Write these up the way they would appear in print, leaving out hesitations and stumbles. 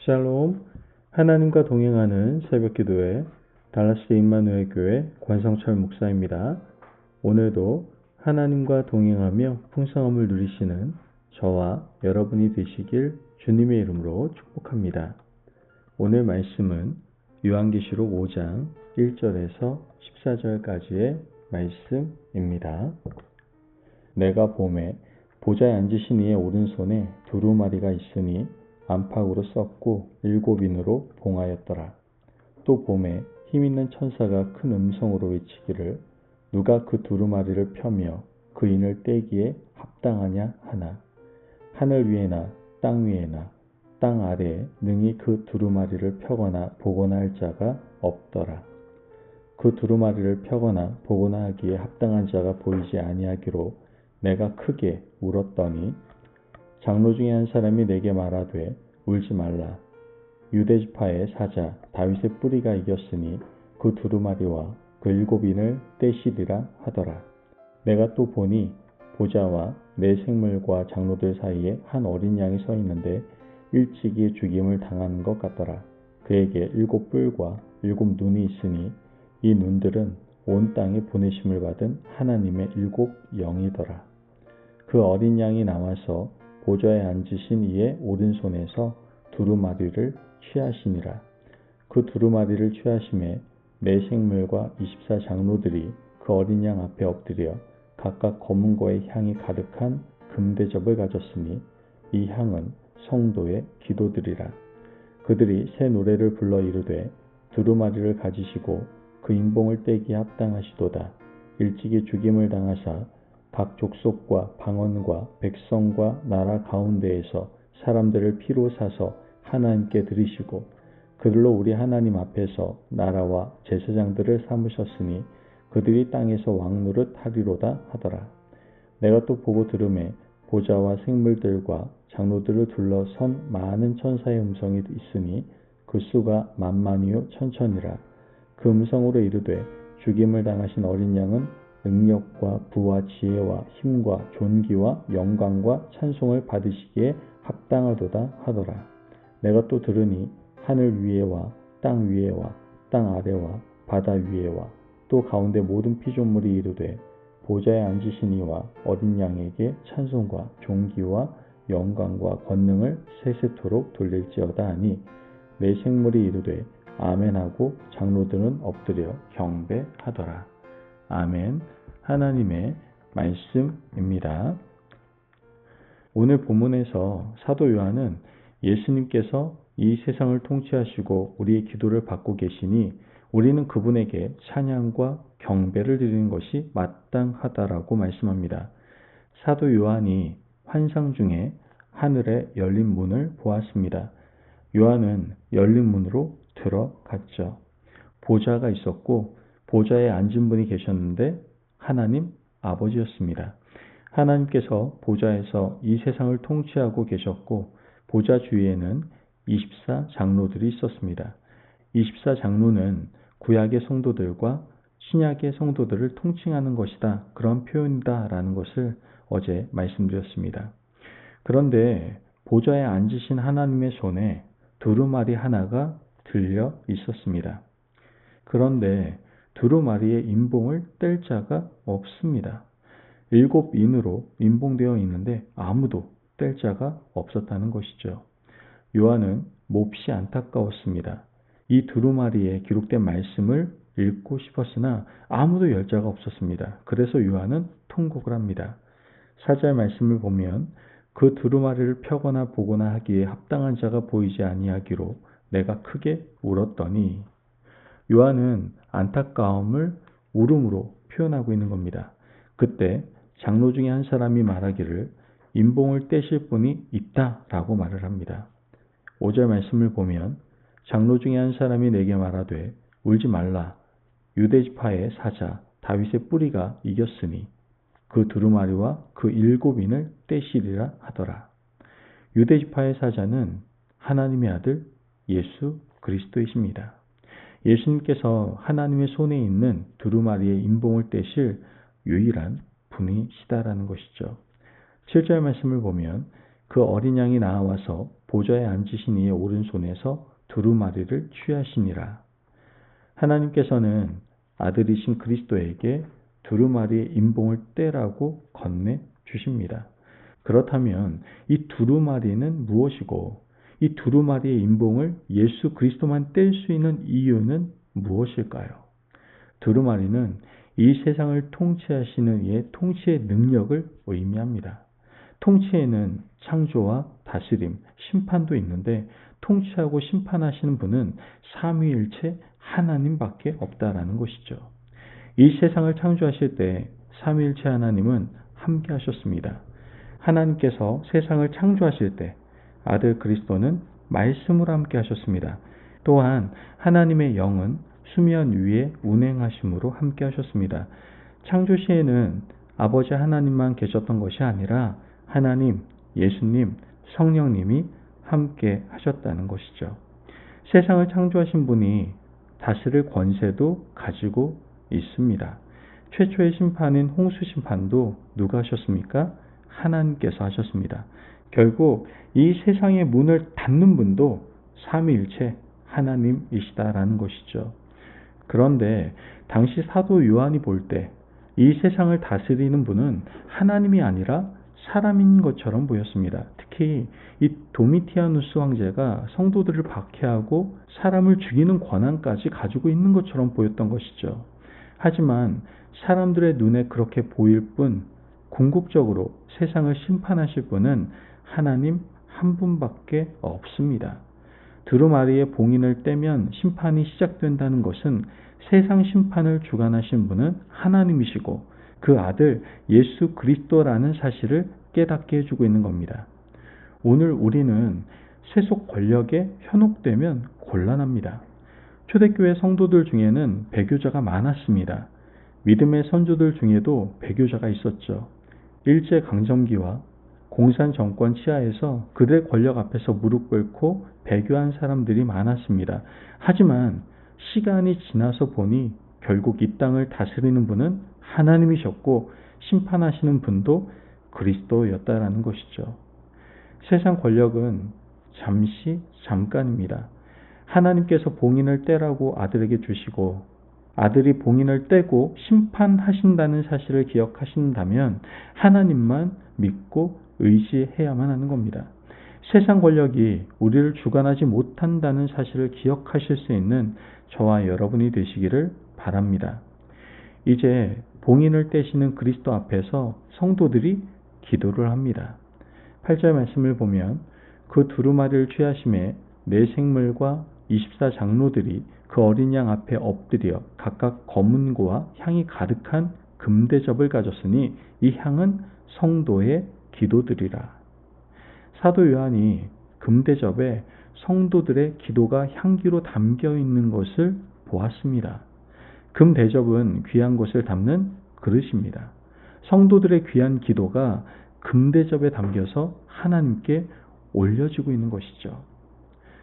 샬롬, 하나님과 동행하는 새벽기도회 달라스 임마누엘 교회 권성철 목사입니다. 오늘도 하나님과 동행하며 풍성함을 누리시는 저와 여러분이 되시길 주님의 이름으로 축복합니다. 오늘 말씀은 요한계시록 5장 1절에서 14절까지의 말씀입니다. 내가 보매 보좌에 앉으신 이의 오른손에 두루마리가 있으니 안팎으로 썩고 7인으로 봉하였더라. 또 보매 힘있는 천사가 큰 음성으로 외치기를 누가 그 두루마리를 펴며 그 인을 떼기에 합당하냐 하나. 하늘 위에나 땅 위에나 땅 아래에 능히 그 두루마리를 펴거나 보거나 할 자가 없더라. 그 두루마리를 펴거나 보거나 하기에 합당한 자가 보이지 아니하기로 내가 크게 울었더니 장로 중에 한 사람이 내게 말하되 울지 말라. 유대지파의 사자 다윗의 뿌리가 이겼으니 그 두루마리와 그 7인을 떼시리라 하더라. 내가 또 보니 보좌와 내 생물과 장로들 사이에 한 어린 양이 서 있는데 일찍이 죽임을 당하는 것 같더라. 그에게 7뿔과 7눈이 있으니 이 눈들은 온 땅에 보내심을 받은 하나님의 7영이더라. 그 어린 양이 나와서 보좌에 앉으신 이의 오른손에서 두루마리를 취하시니라. 그 두루마리를 취하심에 내 생물과 24장로들이 그 어린 양 앞에 엎드려 각각 검은 거의 향이 가득한 금대접을 가졌으니 이 향은 성도의 기도들이라. 그들이 새 노래를 불러 이르되 두루마리를 가지시고 그 인봉을 떼기에 합당하시도다. 일찍이 죽임을 당하사 각 족속과 방언과 백성과 나라 가운데에서 사람들을 피로 사서 하나님께 드리시고 그들로 우리 하나님 앞에서 나라와 제사장들을 삼으셨으니 그들이 땅에서 왕노릇 하리로다 하더라. 내가 또 보고 들음에 보좌와 생물들과 장로들을 둘러선 많은 천사의 음성이 있으니 그 수가 만만이요 천천이라. 그 음성으로 이르되 죽임을 당하신 어린 양은 능력과 부와 지혜와 힘과 존귀와 영광과 찬송을 받으시기에 합당하도다 하더라. 내가 또 들으니 하늘 위에와 땅 위에와 땅 아래와 바다 위에와 또 가운데 모든 피조물이 이르되 보좌에 앉으신 이와 어린 양에게 찬송과 존귀와 영광과 권능을 세세토록 돌릴지어다 하니 내 생물이 이르되 아멘하고 장로들은 엎드려 경배하더라. 아멘. 하나님의 말씀입니다. 오늘 본문에서 사도 요한은 예수님께서 이 세상을 통치하시고 우리의 기도를 받고 계시니 우리는 그분에게 찬양과 경배를 드리는 것이 마땅하다라고 말씀합니다. 사도 요한이 환상 중에 하늘에 열린 문을 보았습니다. 요한은 열린 문으로 들어갔죠. 보좌가 있었고 보좌에 앉은 분이 계셨는데 하나님 아버지였습니다. 하나님께서 보좌에서 이 세상을 통치하고 계셨고 보좌 주위에는 24장로들이 있었습니다. 24장로는 구약의 성도들과 신약의 성도들을 통칭하는 것이다. 그런 표현이다 라는 것을 어제 말씀드렸습니다. 그런데 보좌에 앉으신 하나님의 손에 두루마리 하나가 들려 있었습니다. 그런데 두루마리의 인봉을 뗄 자가 없습니다. 7인으로 인봉되어 있는데 아무도 뗄 자가 없었다는 것이죠. 요한은 몹시 안타까웠습니다. 이 두루마리에 기록된 말씀을 읽고 싶었으나 아무도 열 자가 없었습니다. 그래서 요한은 통곡을 합니다. 4절 말씀을 보면 그 두루마리를 펴거나 보거나 하기에 합당한 자가 보이지 아니하기로 내가 크게 울었더니 요한은 안타까움을 울음으로 표현하고 있는 겁니다. 그때 장로 중에 한 사람이 말하기를 인봉을 떼실 분이 있다라고 말을 합니다. 5절 말씀을 보면 장로 중에 한 사람이 내게 말하되 울지 말라. 유대지파의 사자 다윗의 뿌리가 이겼으니 그 두루마리와 그 7인을 떼시리라 하더라. 유대지파의 사자는 하나님의 아들 예수 그리스도이십니다. 예수님께서 하나님의 손에 있는 두루마리의 인봉을 떼실 유일한 분이시다라는 것이죠. 7절 말씀을 보면 그 어린 양이 나와서 보좌에 앉으신 이의 오른손에서 두루마리를 취하시니라. 하나님께서는 아들이신 그리스도에게 두루마리의 인봉을 떼라고 건네 주십니다. 그렇다면 이 두루마리는 무엇이고 이 두루마리의 인봉을 예수 그리스도만 뗄 수 있는 이유는 무엇일까요? 두루마리는 이 세상을 통치하시는 이의 통치의 능력을 의미합니다. 통치에는 창조와 다스림, 심판도 있는데 통치하고 심판하시는 분은 삼위일체 하나님밖에 없다라는 것이죠. 이 세상을 창조하실 때 삼위일체 하나님은 함께 하셨습니다. 하나님께서 세상을 창조하실 때 아들 그리스도는 말씀으로 함께 하셨습니다. 또한 하나님의 영은 수면 위에 운행하심으로 함께 하셨습니다. 창조 시에는 아버지 하나님만 계셨던 것이 아니라 하나님, 예수님, 성령님이 함께 하셨다는 것이죠. 세상을 창조하신 분이 다스릴 권세도 가지고 있습니다. 최초의 심판인 홍수 심판도 누가 하셨습니까? 하나님께서 하셨습니다. 결국 이 세상의 문을 닫는 분도 삼위일체 하나님이시다라는 것이죠. 그런데 당시 사도 요한이 볼 때 이 세상을 다스리는 분은 하나님이 아니라 사람인 것처럼 보였습니다. 특히 이 도미티아누스 황제가 성도들을 박해하고 사람을 죽이는 권한까지 가지고 있는 것처럼 보였던 것이죠. 하지만 사람들의 눈에 그렇게 보일 뿐 궁극적으로 세상을 심판하실 분은 하나님 한 분밖에 없습니다. 두루마리의 봉인을 떼면 심판이 시작된다는 것은 세상 심판을 주관하신 분은 하나님이시고 그 아들 예수 그리스도라는 사실을 깨닫게 해주고 있는 겁니다. 오늘 우리는 세속 권력에 현혹되면 곤란합니다. 초대교회 성도들 중에는 배교자가 많았습니다. 믿음의 선조들 중에도 배교자가 있었죠. 일제강점기와 공산정권 치하에서 그들의 권력 앞에서 무릎 꿇고 배교한 사람들이 많았습니다. 하지만 시간이 지나서 보니 결국 이 땅을 다스리는 분은 하나님이셨고 심판하시는 분도 그리스도였다라는 것이죠. 세상 권력은 잠깐입니다. 하나님께서 봉인을 떼라고 아들에게 주시고 아들이 봉인을 떼고 심판하신다는 사실을 기억하신다면 하나님만 믿고 의지해야만 하는 겁니다. 세상 권력이 우리를 주관하지 못한다는 사실을 기억하실 수 있는 저와 여러분이 되시기를 바랍니다. 이제 봉인을 떼시는 그리스도 앞에서 성도들이 기도를 합니다. 8절 말씀을 보면 그 두루마리를 취하심에 네 생물과 24장로들이 그 어린 양 앞에 엎드려 각각 검은고와 향이 가득한 금대접을 가졌으니 이 향은 성도의 기도들이라. 사도 요한이 금대접에 성도들의 기도가 향기로 담겨 있는 것을 보았습니다. 금대접은 귀한 것을 담는 그릇입니다. 성도들의 귀한 기도가 금대접에 담겨서 하나님께 올려지고 있는 것이죠.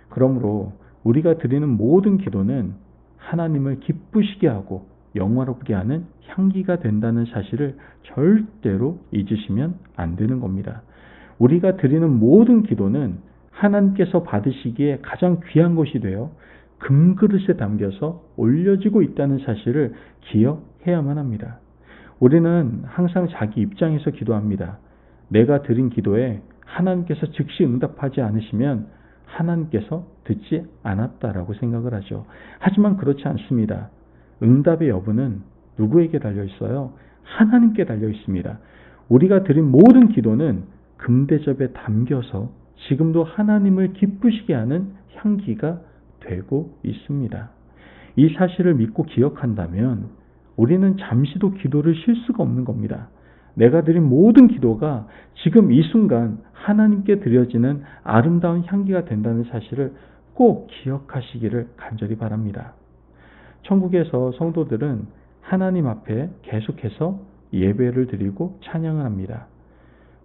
그러므로 우리가 드리는 모든 기도는 하나님을 기쁘시게 하고 영화롭게 하는 향기가 된다는 사실을 절대로 잊으시면 안 되는 겁니다. 우리가 드리는 모든 기도는 하나님께서 받으시기에 가장 귀한 것이 되어 금그릇에 담겨서 올려지고 있다는 사실을 기억해야만 합니다. 우리는 항상 자기 입장에서 기도합니다. 내가 드린 기도에 하나님께서 즉시 응답하지 않으시면 하나님께서 듣지 않았다라고 생각을 하죠. 하지만 그렇지 않습니다. 응답의 여부는 누구에게 달려 있어요? 하나님께 달려 있습니다. 우리가 드린 모든 기도는 금대접에 담겨서 지금도 하나님을 기쁘시게 하는 향기가 되고 있습니다. 이 사실을 믿고 기억한다면 우리는 잠시도 기도를 쉴 수가 없는 겁니다. 내가 드린 모든 기도가 지금 이 순간 하나님께 드려지는 아름다운 향기가 된다는 사실을 꼭 기억하시기를 간절히 바랍니다. 천국에서 성도들은 하나님 앞에 계속해서 예배를 드리고 찬양을 합니다.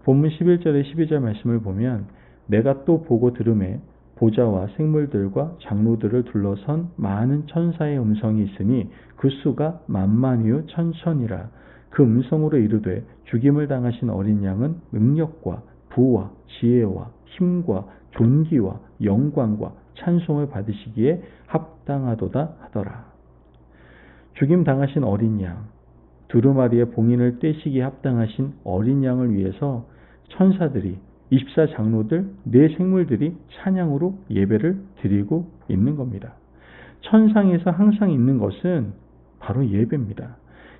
본문 11절에 12절 말씀을 보면 내가 또 보고 들음에 보좌와 생물들과 장로들을 둘러선 많은 천사의 음성이 있으니 그 수가 만만이요 천천이라. 그 음성으로 이르되 죽임을 당하신 어린 양은 능력과 부와 지혜와 힘과 존귀와 영광과 찬송을 받으시기에 합당하도다 하더라. 죽임 당하신 어린 양, 두루마리의 봉인을 떼시기에 합당하신 어린 양을 위해서 천사들이 24장로들 네 생물들이 찬양으로 예배를 드리고 있는 겁니다. 천상에서 항상 있는 것은 바로 예배입니다.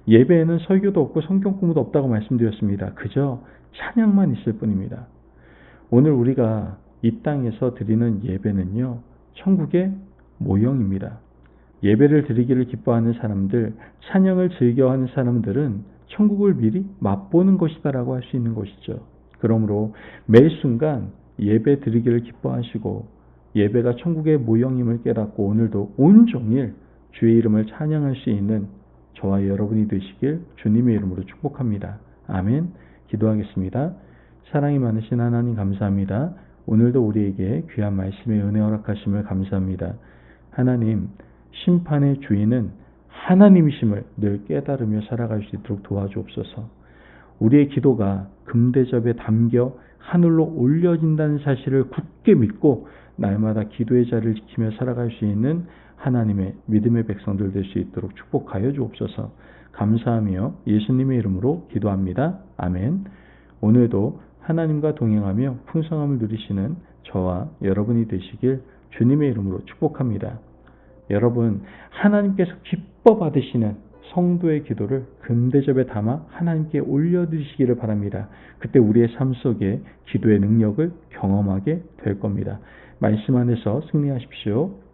예배에는 설교도 없고 성경 공부도 없다고 말씀드렸습니다. 그저 찬양만 있을 뿐입니다. 오늘 우리가 이 땅에서 드리는 예배는요, 천국의 모형입니다. 예배를 드리기를 기뻐하는 사람들, 찬양을 즐겨하는 사람들은 천국을 미리 맛보는 것이다라고 할 수 있는 것이죠. 그러므로 매 순간 예배 드리기를 기뻐하시고 예배가 천국의 모형임을 깨닫고 오늘도 온종일 주의 이름을 찬양할 수 있는 저와 여러분이 되시길 주님의 이름으로 축복합니다. 아멘. 기도하겠습니다. 사랑이 많으신 하나님 감사합니다. 오늘도 우리에게 귀한 말씀의 은혜 허락하심을 감사합니다. 하나님, 심판의 주인은 하나님이심을 늘 깨달으며 살아갈 수 있도록 도와주옵소서. 우리의 기도가 금대접에 담겨 하늘로 올려진다는 사실을 굳게 믿고 날마다 기도의 자리를 지키며 살아갈 수 있는 하나님의 믿음의 백성들 될 수 있도록 축복하여 주옵소서. 감사하며 예수님의 이름으로 기도합니다. 아멘. 오늘도 하나님과 동행하며 풍성함을 누리시는 저와 여러분이 되시길 주님의 이름으로 축복합니다. 여러분, 하나님께서 기뻐 받으시는 성도의 기도를 금대접에 담아 하나님께 올려드리시기를 바랍니다. 그때 우리의 삶 속에 기도의 능력을 경험하게 될 겁니다. 말씀 안에서 승리하십시오.